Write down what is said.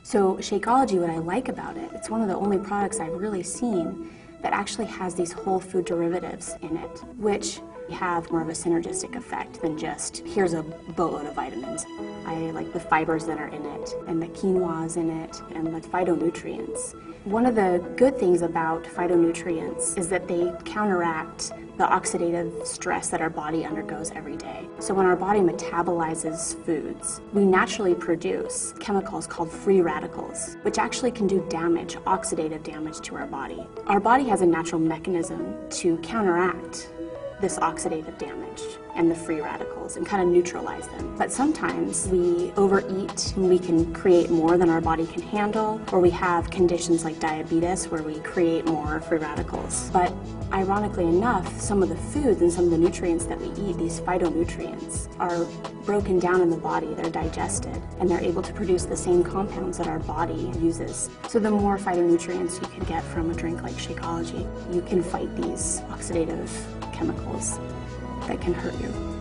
So Shakeology, what I like about it, it's one of the only products I've really seen that actually has these whole food derivatives in it, which have more of a synergistic effect than just, here's a boatload of vitamins. I like the fibers that are in it, and the quinoa's in it, and the phytonutrients. One of the good things about phytonutrients is that they counteract the oxidative stress that our body undergoes every day. So when our body metabolizes foods, we naturally produce chemicals called free radicals, which actually can do damage, oxidative damage to our body. Our body has a natural mechanism to counteract this oxidative damage and the free radicals and kind of neutralize them. But sometimes we overeat and we can create more than our body can handle, or we have conditions like diabetes where we create more free radicals. But ironically enough, some of the foods and some of the nutrients that we eat, these phytonutrients, are broken down in the body, they're digested, and they're able to produce the same compounds that our body uses. So the more phytonutrients you can get from a drink like Shakeology, you can fight these oxidative chemicals that can hurt you.